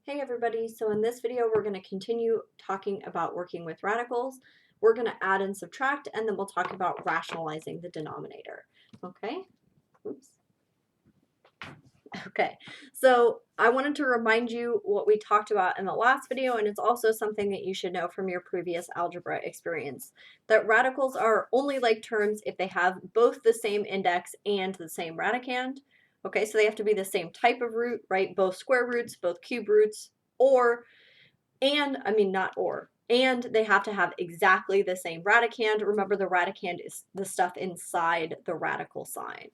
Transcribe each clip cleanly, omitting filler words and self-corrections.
Hey everybody, so in this video we're going to continue talking about working with radicals. We're going to add and subtract, and then we'll talk about rationalizing the denominator. Okay? Oops. Okay, so I wanted to remind you what we talked about in the last video, and it's also something that you should know from your previous algebra experience, that radicals are only like terms if they have both the same index and the same radicand. Okay, so they have to be the same type of root, right? Both square roots, both cube roots, and they have to have exactly the same radicand. Remember, the radicand is the stuff inside the radical sign.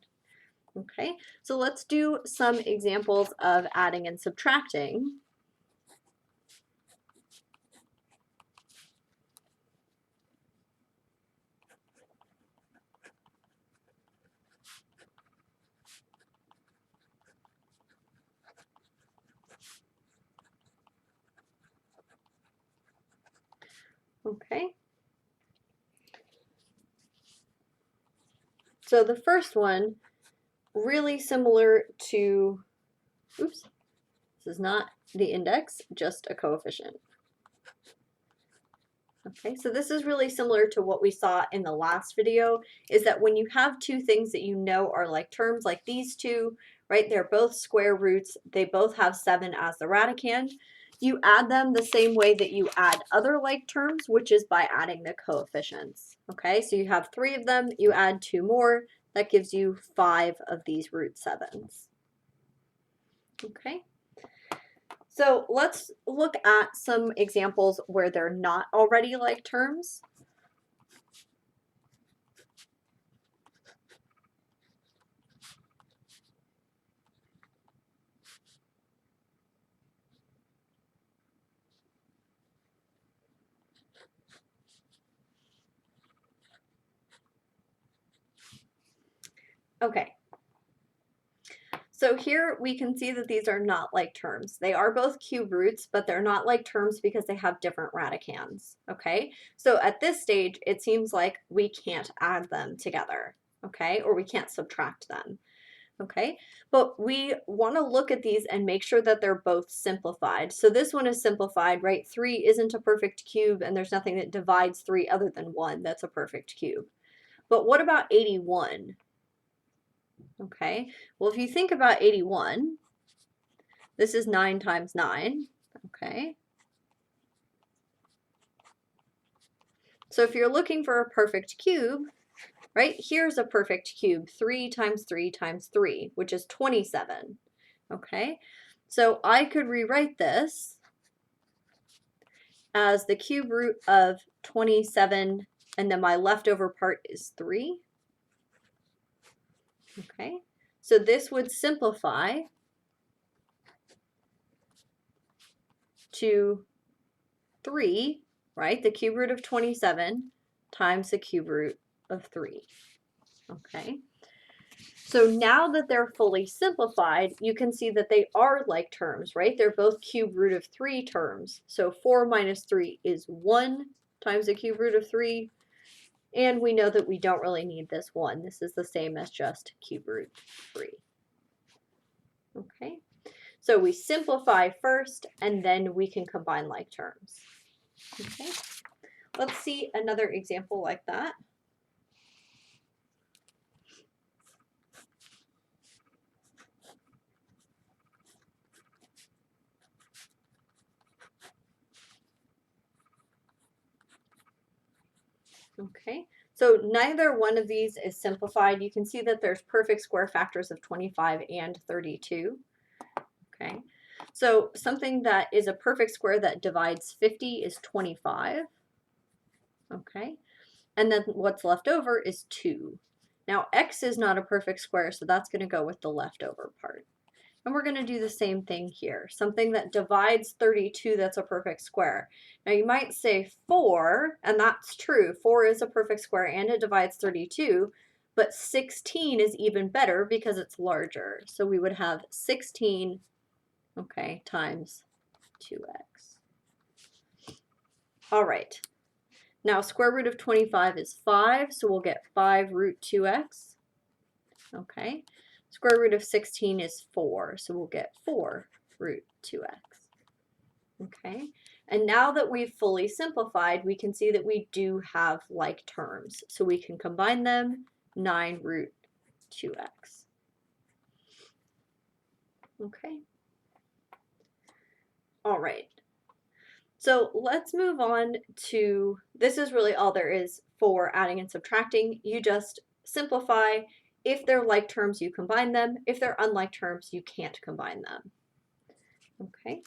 Okay, so let's do some examples of adding and subtracting. Okay. So the first one, really similar to, oops, this is not the index, just a coefficient. Okay, so this is really similar to what we saw in the last video, is that when you have two things that you know are like terms, like these two, right, they're both square roots, they both have 7 as the radicand, you add them the same way that you add other like terms, which is by adding the coefficients. Okay, so you have 3 of them, you add 2 more, that gives you 5 of these root 7s. Okay. So let's look at some examples where they're not already like terms. Okay. So here we can see that these are not like terms. They are both cube roots, but they're not like terms because they have different radicands, okay? So at this stage, it seems like we can't add them together, okay? Or we can't subtract them, okay? But we want to look at these and make sure that they're both simplified. So this one is simplified, right? 3 isn't a perfect cube, and there's nothing that divides 3 other than 1 that's a perfect cube. But what about 81? Okay, well, if you think about 81, this is 9 times 9, okay? So if you're looking for a perfect cube, right, here's a perfect cube, 3 times 3 times 3, which is 27, okay? So I could rewrite this as the cube root of 27, and then my leftover part is 3, okay? So this would simplify to 3, right? The cube root of 27 times the cube root of 3. Okay. So now that they're fully simplified, you can see that they are like terms, right? They're both cube root of 3 terms. So 4 minus 3 is 1 times the cube root of 3. And we know that we don't really need this 1. This is the same as just cube root 3. Okay. So we simplify first, and then we can combine like terms. Okay, let's see another example like that. Okay, so neither one of these is simplified. You can see that there's perfect square factors of 25 and 32. Okay, so something that is a perfect square that divides 50 is 25. Okay, and then what's left over is 2. Now x is not a perfect square, so that's going to go with the leftover part. And we're going to do the same thing here. Something that divides 32 that's a perfect square. Now you might say 4, and that's true. 4 is a perfect square and it divides 32, but 16 is even better because it's larger. So we would have 16, okay, times 2x. All right. Now square root of 25 is 5, so we'll get 5 root 2x. Okay. Square root of 16 is 4, so we'll get 4 root 2x. Okay, and now that we've fully simplified, we can see that we do have like terms. So we can combine them, 9 root 2x. Okay. All right. So let's move on to, this is really all there is for adding and subtracting. You just simplify. If they're like terms, you combine them. If they're unlike terms, you can't combine them. Okay.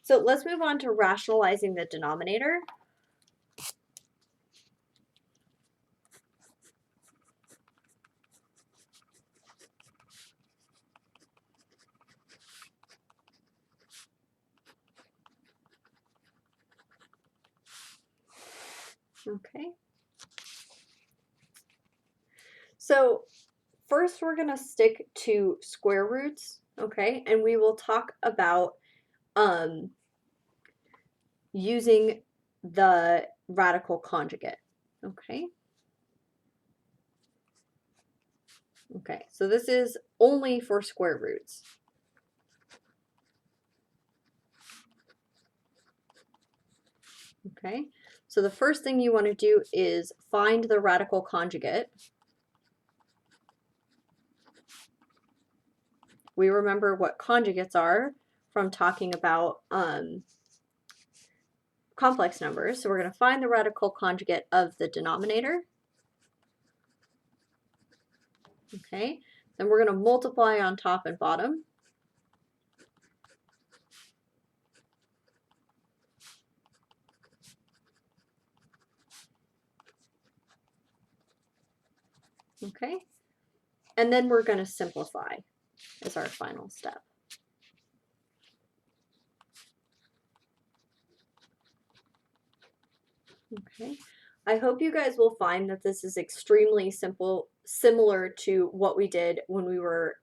So let's move on to rationalizing the denominator. Okay. So first we're going to stick to square roots, okay? And we will talk about using the radical conjugate, okay? Okay, so this is only for square roots. Okay, so the first thing you want to do is find the radical conjugate. We remember what conjugates are from talking about complex numbers. So we're going to find the radical conjugate of the denominator. Okay, then we're going to multiply on top and bottom. Okay, and then we're going to simplify as our final step. Okay, I hope you guys will find that this is extremely simple, similar to what we did when we were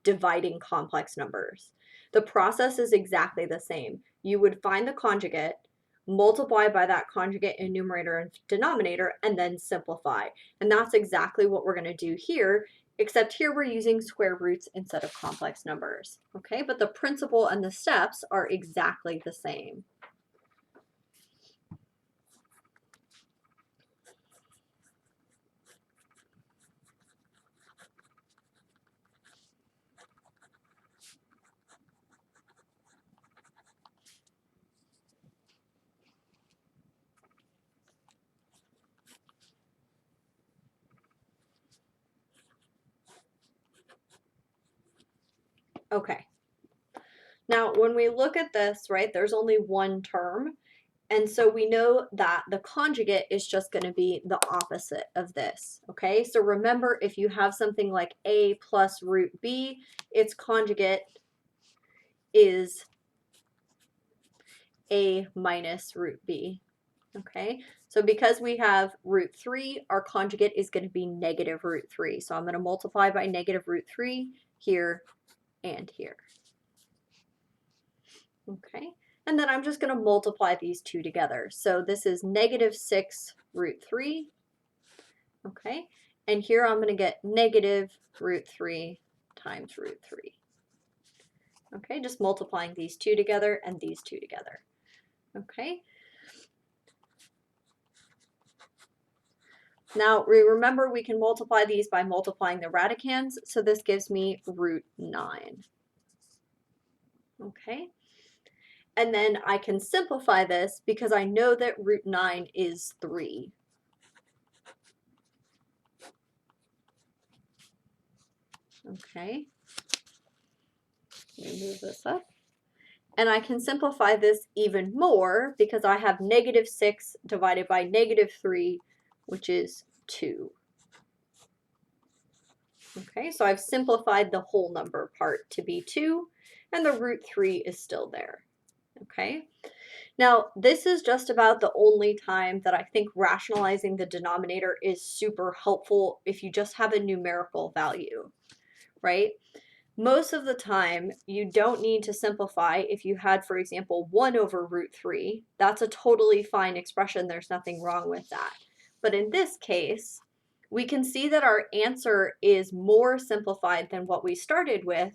dividing complex numbers. The process is exactly the same. You would find the conjugate, multiply by that conjugate in numerator and denominator, and then simplify. And that's exactly what we're going to do here, except here we're using square roots instead of complex numbers. Okay, but the principle and the steps are exactly the same. Okay. Now, when we look at this, right, there's only one term. And so we know that the conjugate is just going to be the opposite of this, okay? So remember, if you have something like a plus root b, its conjugate is a minus root b, okay? So because we have root 3, our conjugate is going to be negative root 3. So I'm going to multiply by negative root 3 here and here. Okay, and then I'm just going to multiply these two together. So this is negative 6 root 3. Okay, and here I'm going to get negative root 3 times root 3. Okay, just multiplying these two together and these two together. Okay. Now, remember we can multiply these by multiplying the radicands, so this gives me root 9. Okay. And then I can simplify this because I know that root 9 is 3. Okay. Let me move this up. And I can simplify this even more because I have negative 6 divided by negative 3, which is 2. Okay, so I've simplified the whole number part to be 2, and the root 3 is still there. Okay, now this is just about the only time that I think rationalizing the denominator is super helpful if you just have a numerical value, right? Most of the time, you don't need to simplify if you had, for example, 1 over root 3. That's a totally fine expression. There's nothing wrong with that. But in this case, we can see that our answer is more simplified than what we started with,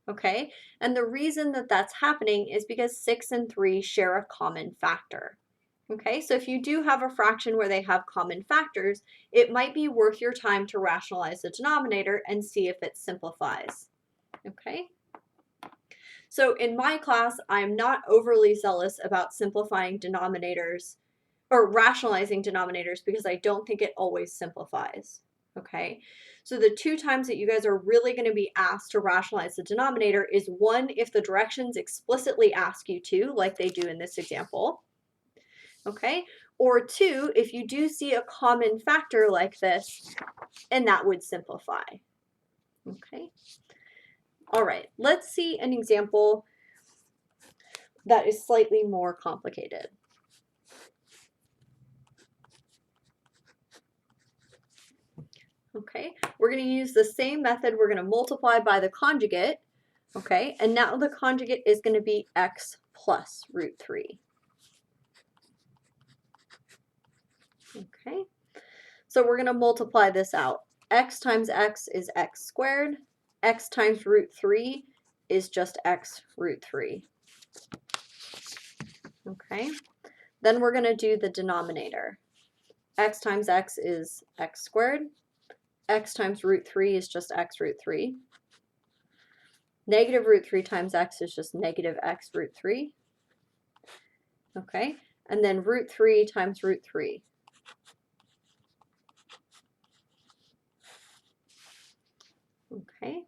okay? And the reason that that's happening is because 6 and 3 share a common factor. Okay, so if you do have a fraction where they have common factors, it might be worth your time to rationalize the denominator and see if it simplifies. Okay? So in my class, I'm not overly zealous about simplifying denominators or rationalizing denominators because I don't think it always simplifies. Okay, so the 2 times that you guys are really going to be asked to rationalize the denominator is 1, if the directions explicitly ask you to, like they do in this example. Okay, or 2, if you do see a common factor like this, and that would simplify. Okay, all right, let's see an example that is slightly more complicated. Okay, we're going to use the same method. We're going to multiply by the conjugate. Okay, and now the conjugate is going to be x plus root 3. Okay, so we're going to multiply this out. X times x is x squared. X times root 3 is just x root 3. Okay, then we're going to do the denominator. X times x is x squared. X times root 3 is just x root 3. Negative root 3 times x is just negative x root 3. Okay, and then root 3 times root 3. Okay,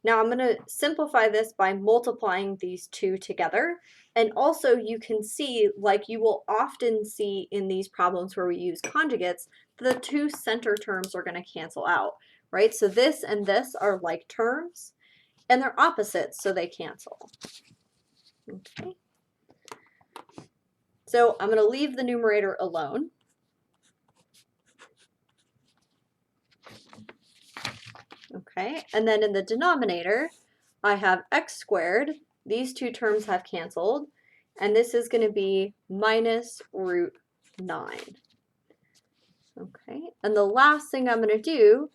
now I'm going to simplify this by multiplying these two together. And also you can see, like you will often see in these problems where we use conjugates, the 2 center terms are going to cancel out, right? So this and this are like terms, and they're opposites, so they cancel. Okay. So I'm going to leave the numerator alone. Okay, and then in the denominator, I have x squared. These 2 terms have canceled, and this is going to be minus root 9. Okay, and the last thing I'm going to do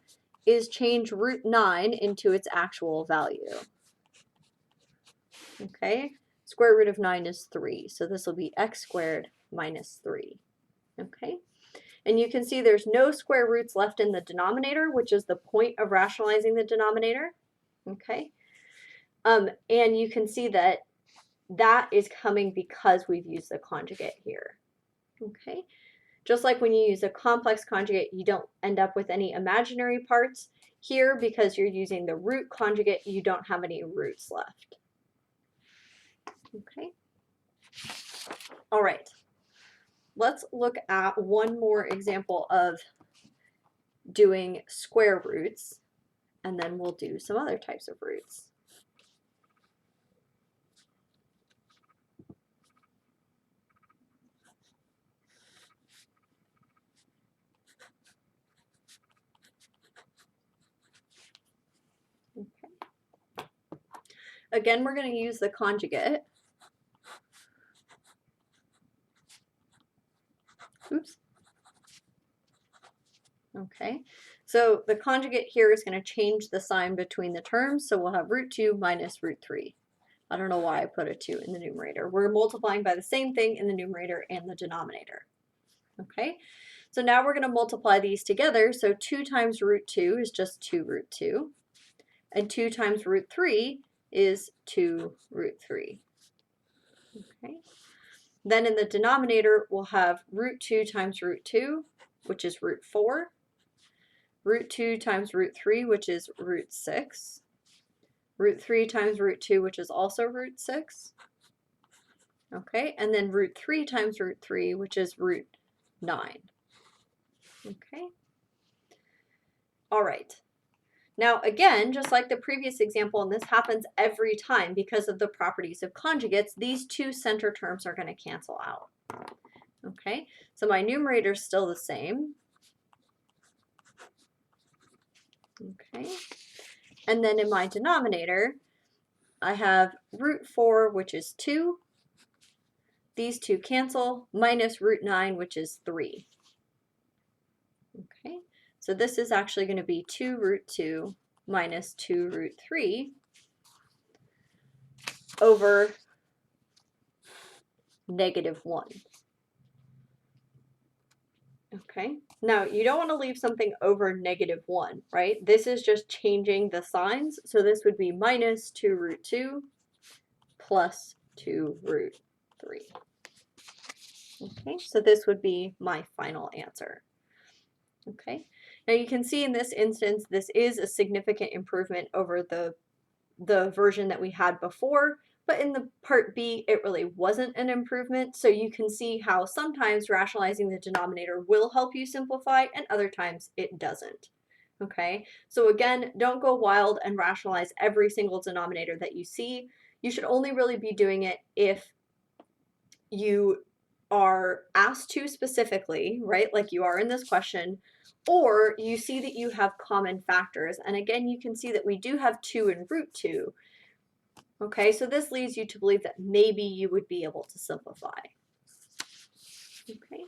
is change root 9 into its actual value. Okay, square root of 9 is 3, so this will be x squared minus 3. Okay, and you can see there's no square roots left in the denominator, which is the point of rationalizing the denominator. Okay, and you can see that that is coming because we've used the conjugate here. Okay, just like when you use a complex conjugate, you don't end up with any imaginary parts. Here, because you're using the root conjugate, you don't have any roots left. Okay, all right. Let's look at one more example of doing square roots, and then we'll do some other types of roots. Okay. Again, we're going to use the conjugate. Oops. Okay, so the conjugate here is going to change the sign between the terms, so we'll have root 2 minus root 3. I don't know why I put a 2 in the numerator. We're multiplying by the same thing in the numerator and the denominator. Okay, so now we're going to multiply these together, so 2 times root 2 is just 2 root 2, and 2 times root 3 is 2 root 3. Okay, then in the denominator, we'll have root 2 times root 2, which is root 4, root 2 times root 3, which is root 6, root 3 times root 2, which is also root 6, okay, and then root 3 times root 3, which is root 9, okay. All right. Now again, just like the previous example, and this happens every time because of the properties of conjugates, these 2 center terms are going to cancel out. Okay, so my numerator is still the same. Okay, and then in my denominator, I have root 4, which is 2. These 2 cancel, minus root 9, which is 3. Okay, so this is actually going to be 2 root 2 minus 2 root 3. over -1. Okay, now you don't want to leave something over -1, right? This is just changing the signs. So this would be minus 2 root 2 plus 2 root 3. Okay, so this would be my final answer. Okay, now you can see in this instance, this is a significant improvement over the version that we had before, but in the part B, it really wasn't an improvement. So you can see how sometimes rationalizing the denominator will help you simplify and other times it doesn't. Okay, so again, don't go wild and rationalize every single denominator that you see. You should only really be doing it if you are asked to specifically, right, like you are in this question, or you see that you have common factors. And again, you can see that we do have 2 and root 2. Okay, so this leads you to believe that maybe you would be able to simplify. Okay.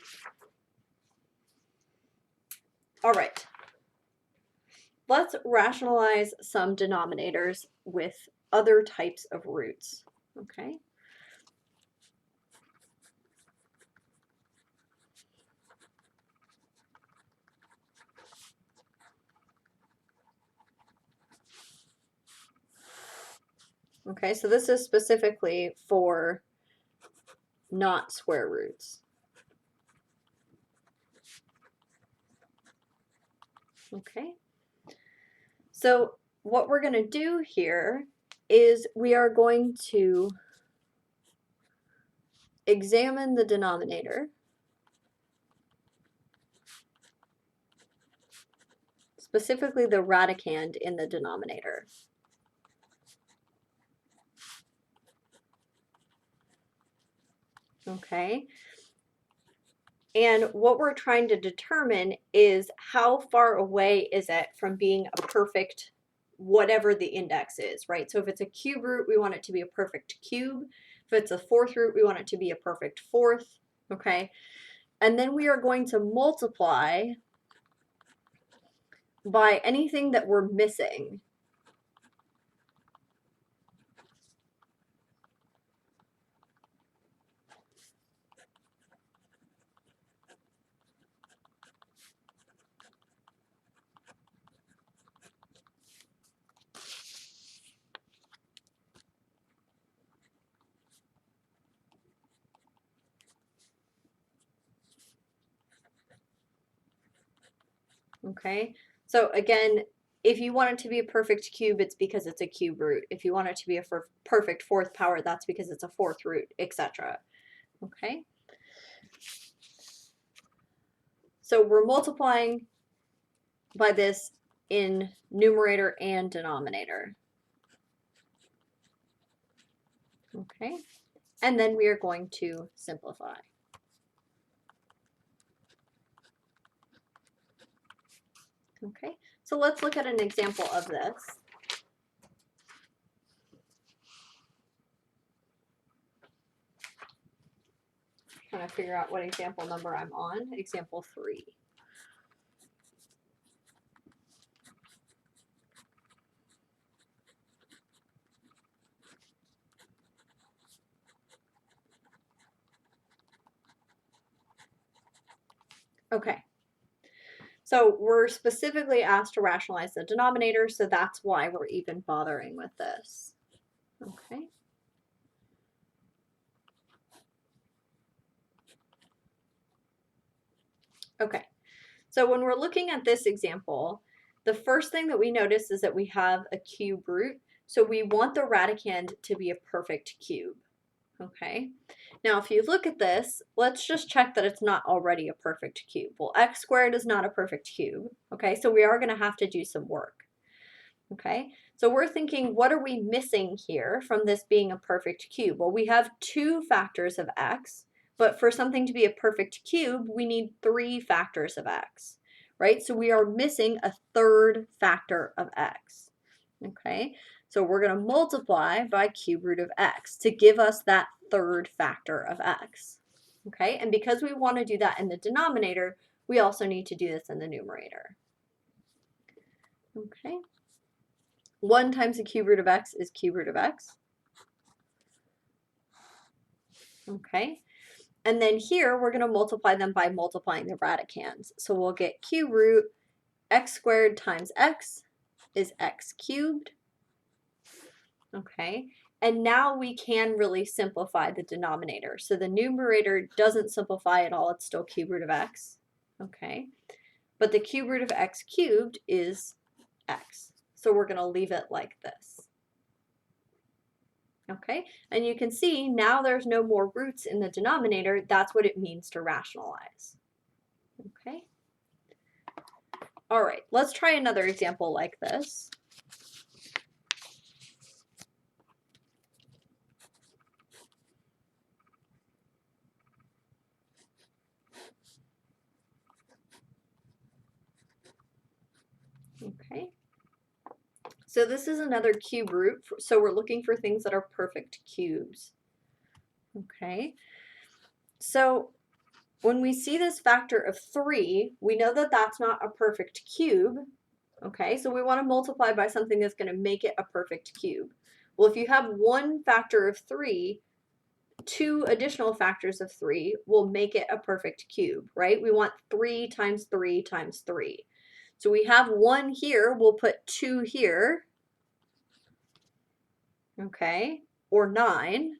All right. Let's rationalize some denominators with other types of roots. Okay. Okay, so this is specifically for not square roots. Okay, so what we're going to do here is we are going to examine the denominator, specifically the radicand in the denominator. Okay, and what we're trying to determine is how far away is it from being a perfect whatever the index is, right? So if it's a cube root, we want it to be a perfect cube. If it's a fourth root, we want it to be a perfect fourth, okay? And then we are going to multiply by anything that we're missing. Okay, so again, if you want it to be a perfect cube, it's because it's a cube root. If you want it to be a perfect fourth power, that's because it's a fourth root, etc. Okay, so we're multiplying by this in numerator and denominator. Okay, and then we are going to simplify. Okay, so let's look at an example of this. Trying to figure out what example number I'm on. Example 3. Okay, so we're specifically asked to rationalize the denominator, so that's why we're even bothering with this. Okay. Okay, so when we're looking at this example, the first thing that we notice is that we have a cube root, so we want the radicand to be a perfect cube. Okay, now if you look at this, let's just check that it's not already a perfect cube. Well, x squared is not a perfect cube. Okay, so we are going to have to do some work. Okay, so we're thinking, what are we missing here from this being a perfect cube? Well, we have 2 factors of x, but for something to be a perfect cube, we need 3 factors of x, right? So we are missing a 3rd factor of x. Okay, so we're going to multiply by cube root of x to give us that 3rd factor of x. Okay, and because we want to do that in the denominator, we also need to do this in the numerator. Okay, 1 times the cube root of x is cube root of x. Okay, and then here we're going to multiply them by multiplying the radicands. So we'll get cube root x squared times x is x cubed. Okay, and now we can really simplify the denominator. So the numerator doesn't simplify at all, it's still cube root of x. Okay, but the cube root of x cubed is x. So we're going to leave it like this. Okay, and you can see now there's no more roots in the denominator. That's what it means to rationalize. Okay. All right, let's try another example like this. Okay. So this is another cube root. So we're looking for things that are perfect cubes. Okay. So when we see this factor of 3, we know that that's not a perfect cube. Okay, so we want to multiply by something that's going to make it a perfect cube. Well, if you have one factor of 3, 2 additional factors of 3 will make it a perfect cube, right? We want 3 times 3 times 3. So we have 1 here, we'll put 2 here, okay, or 9.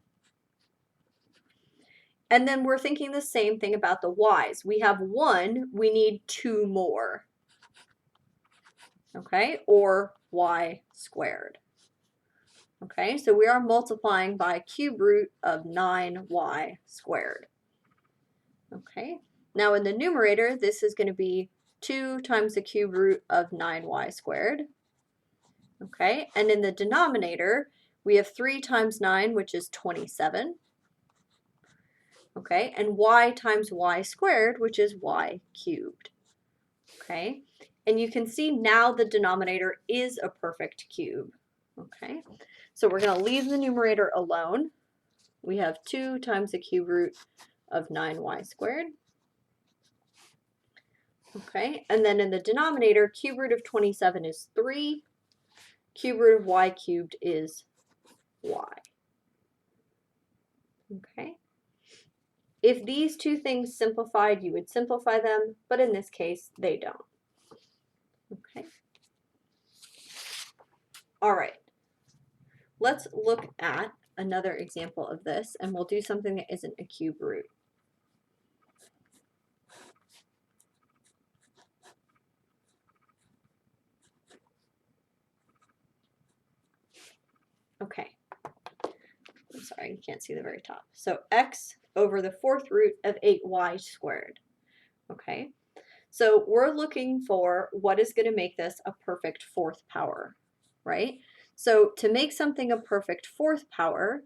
And then we're thinking the same thing about the y's. We have 1, we need 2 more, okay, or y squared. Okay, so we are multiplying by cube root of 9y squared. Okay, now in the numerator, this is going to be 2 times the cube root of 9y squared. Okay, and in the denominator, we have 3 times 9, which is 27. Okay, and y times y squared, which is y cubed. Okay, and you can see now the denominator is a perfect cube. Okay, so we're going to leave the numerator alone. We have 2 times the cube root of 9y squared. Okay, and then in the denominator, cube root of 27 is 3. Cube root of y cubed is y. Okay. If these two things simplified, you would simplify them, but in this case, they don't. Okay. All right. Let's look at another example of this, and we'll do something that isn't a cube root. Okay. I'm sorry, you can't see the very top. So x over the 4th root of 8y squared. Okay. So we're looking for what is going to make this a perfect 4th power, right? So to make something a perfect 4th power,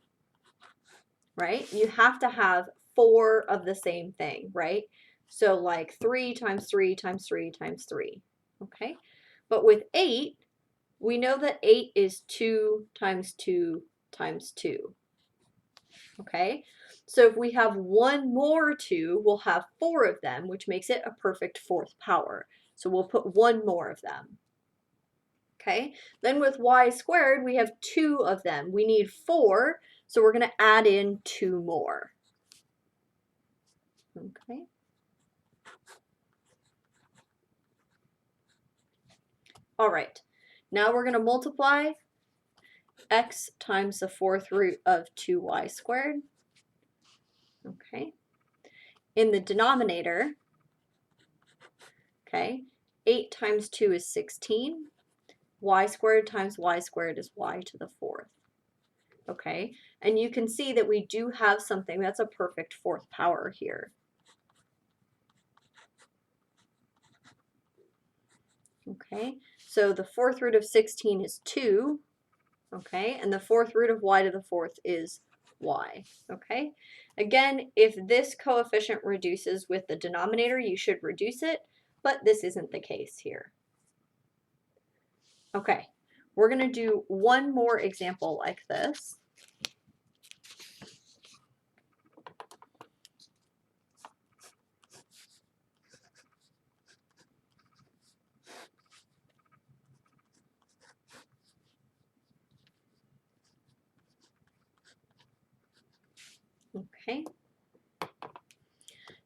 right, you have to have 4 of the same thing, right? So like 3 times 3 times 3 times 3, okay? But with 8, we know that 8 is 2 times 2 times 2, okay? So if we have one more 2, we'll have 4 of them, which makes it a perfect 4th power. So we'll put one more of them. Okay, then with y squared, we have 2 of them. We need 4, so we're going to add in 2 more. Okay. All right, now we're going to multiply x times the 4th root of 2y squared. Okay. In the denominator, okay, 8 times 2 is 16. Y squared times y squared is y to the 4th. Okay, and you can see that we do have something that's a perfect 4th power here. Okay, so the 4th root of 16 is 2. Okay, and the 4th root of y to the 4th is y. Okay, again, if this coefficient reduces with the denominator, you should reduce it, but this isn't the case here. Okay, we're going to do one more example like this. Okay.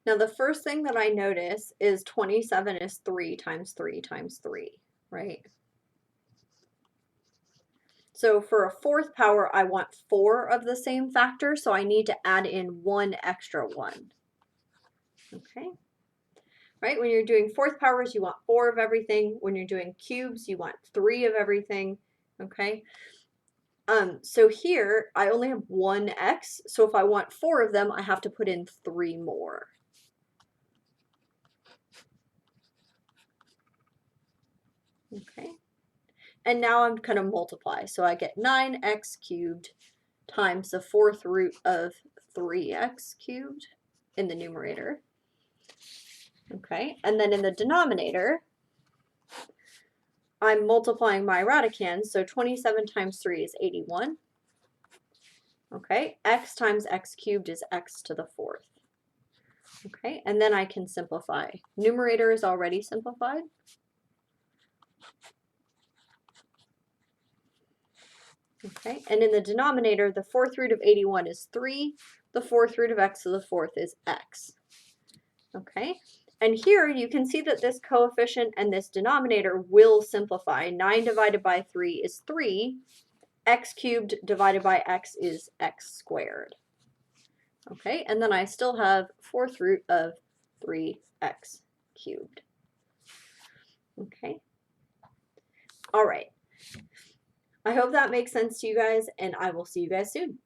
Now the first thing that I notice is 27 is 3 times 3 times 3, right? So for a fourth power, I want 4 of the same factor, so I need to add in 1 extra 1. Okay? Right? When you're doing fourth powers, you want 4 of everything. When you're doing cubes, you want 3 of everything. Okay? So here, I only have 1 x, so if I want 4 of them, I have to put in 3 more. Okay? And now I'm going to multiply. So I get 9x cubed times the 4th root of 3x cubed in the numerator. Okay, and then in the denominator, I'm multiplying my radicand, so 27 times 3 is 81. Okay, x times x cubed is x to the 4th. Okay, and then I can simplify. Numerator is already simplified. Okay, and in the denominator, the 4th root of 81 is 3. The 4th root of x to the 4th is x. Okay, and here you can see that this coefficient and this denominator will simplify. 9 divided by 3 is 3. X cubed divided by x is x squared. Okay, and then I still have 4th root of 3x cubed. Okay, all right. I hope that makes sense to you guys, and I will see you guys soon.